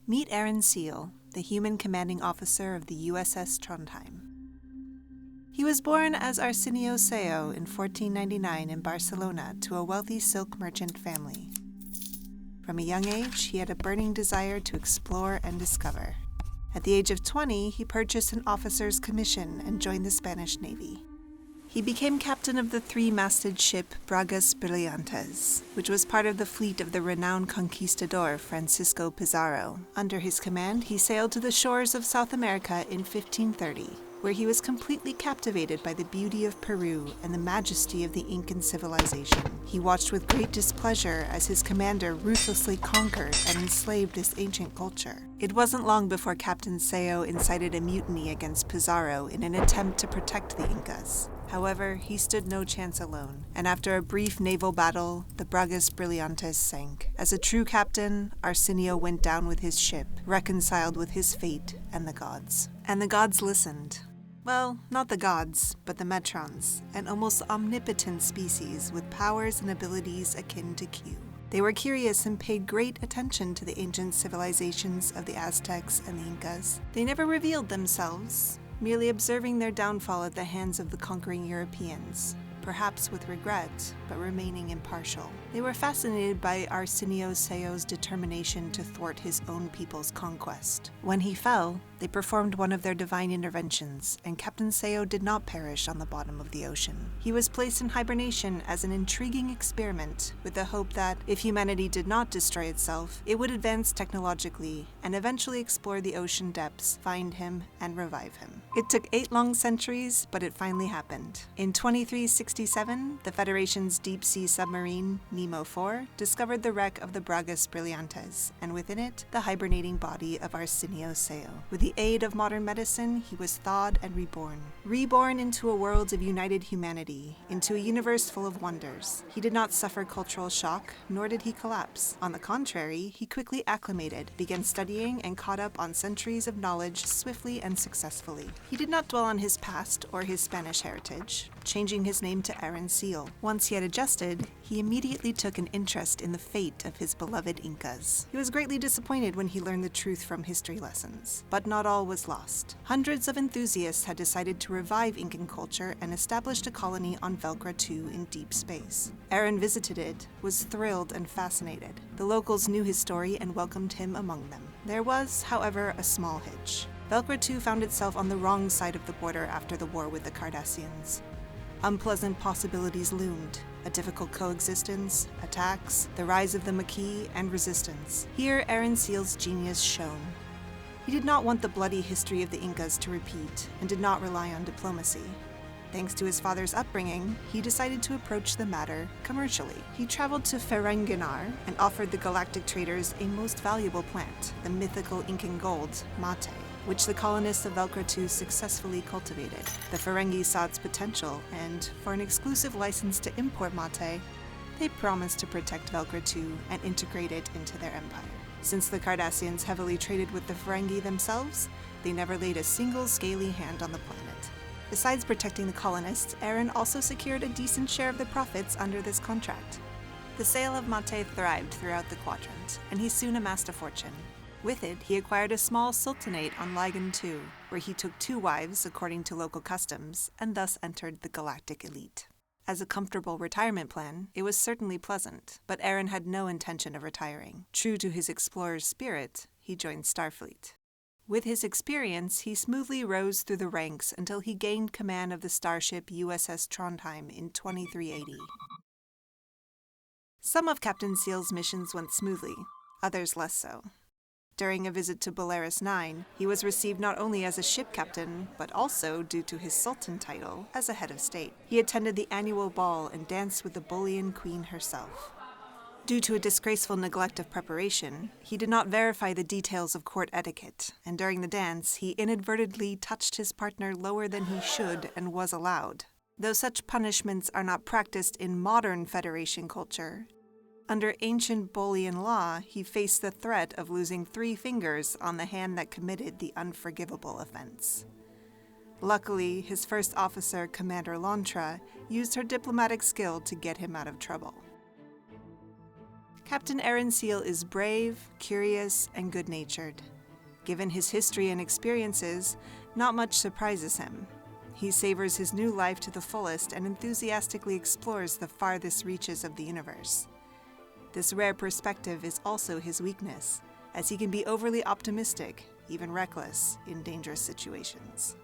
Meet Aron, the human commanding officer of the USS Trondheim. He was born as Arsenio Seo in 1499 in Barcelona to a wealthy silk merchant family. From a young age, he had a burning desire to explore and discover. At the age of 20, he purchased an officer's commission and joined the Spanish Navy. He became captain of the three-masted ship Bragas Brillantes, which was part of the fleet of the renowned conquistador Francisco Pizarro. Under his command, he sailed to the shores of South America in 1530, where he was completely captivated by the beauty of Peru and the majesty of the Incan civilization. He watched with great displeasure as his commander ruthlessly conquered and enslaved this ancient culture. It wasn't long before Captain Seo incited a mutiny against Pizarro in an attempt to protect the Incas. However, he stood no chance alone, and after a brief naval battle, the Bragas Brillantes sank. As a true captain, Arsenio went down with his ship, reconciled with his fate and the gods. And the gods listened. Well, not the gods, but the Metrons, an almost omnipotent species with powers and abilities akin to Q. They were curious and paid great attention to the ancient civilizations of the Aztecs and the Incas. They never revealed themselves, merely observing their downfall at the hands of the conquering Europeans, perhaps with regret, but remaining impartial. They were fascinated by Arsenio Seo's determination to thwart his own people's conquest. When he fell, they performed one of their divine interventions, and Captain Seo did not perish on the bottom of the ocean. He was placed in hibernation as an intriguing experiment, with the hope that, if humanity did not destroy itself, it would advance technologically and eventually explore the ocean depths, find him, and revive him. It took 8 long centuries, but it finally happened. In 2367, the Federation's deep-sea submarine, Nemo 4, discovered the wreck of the Bragas Brillantes, and within it, the hibernating body of Arsenio Seo. With the aid of modern medicine, he was thawed and reborn. Reborn into a world of united humanity, into a universe full of wonders. He did not suffer cultural shock, nor did he collapse. On the contrary, he quickly acclimated, began studying, and caught up on centuries of knowledge swiftly and successfully. He did not dwell on his past or his Spanish heritage, changing his name to Aron. Once he had adjusted, he immediately took an interest in the fate of his beloved Incas. He was greatly disappointed when he learned the truth from history lessons, but not all was lost. Hundreds of enthusiasts had decided to revive Incan culture and established a colony on Velcra 2 in deep space. Aron visited it, was thrilled and fascinated. The locals knew his story and welcomed him among them. There was, however, a small hitch. Velcra 2 found itself on the wrong side of the border after the war with the Cardassians. Unpleasant possibilities loomed: a difficult coexistence, attacks, the rise of the Maquis, and resistance. Here, Aron Seal's genius shone. He did not want the bloody history of the Incas to repeat, and did not rely on diplomacy. Thanks to his father's upbringing, he decided to approach the matter commercially. He traveled to Ferenginar and offered the galactic traders a most valuable plant, the mythical Incan gold, mate, which the colonists of Velcra 2 successfully cultivated. The Ferengi saw its potential, and, for an exclusive license to import mate, they promised to protect Velcra 2 and integrate it into their empire. Since the Cardassians heavily traded with the Ferengi themselves, they never laid a single scaly hand on the planet. Besides protecting the colonists, Aron also secured a decent share of the profits under this contract. The sale of mate thrived throughout the quadrant, and he soon amassed a fortune. With it, he acquired a small sultanate on Ligan 2, where he took 2 wives according to local customs, and thus entered the galactic elite. As a comfortable retirement plan, it was certainly pleasant, but Aron had no intention of retiring. True to his explorer's spirit, he joined Starfleet. With his experience, he smoothly rose through the ranks until he gained command of the starship USS Trondheim in 2380. Some of Captain Seal's missions went smoothly, others less so. During a visit to Belarus 9, he was received not only as a ship captain, but also, due to his Sultan title, as a head of state. He attended the annual ball and danced with the Bolian queen herself. Due to a disgraceful neglect of preparation, he did not verify the details of court etiquette, and during the dance, he inadvertently touched his partner lower than he should and was allowed. Though such punishments are not practiced in modern Federation culture, under ancient Bolian law, he faced the threat of losing 3 fingers on the hand that committed the unforgivable offense. Luckily, his first officer, Commander Lontra, used her diplomatic skill to get him out of trouble. Captain Aron Seal is brave, curious, and good-natured. Given his history and experiences, not much surprises him. He savors his new life to the fullest and enthusiastically explores the farthest reaches of the universe. This rare perspective is also his weakness, as he can be overly optimistic, even reckless, in dangerous situations.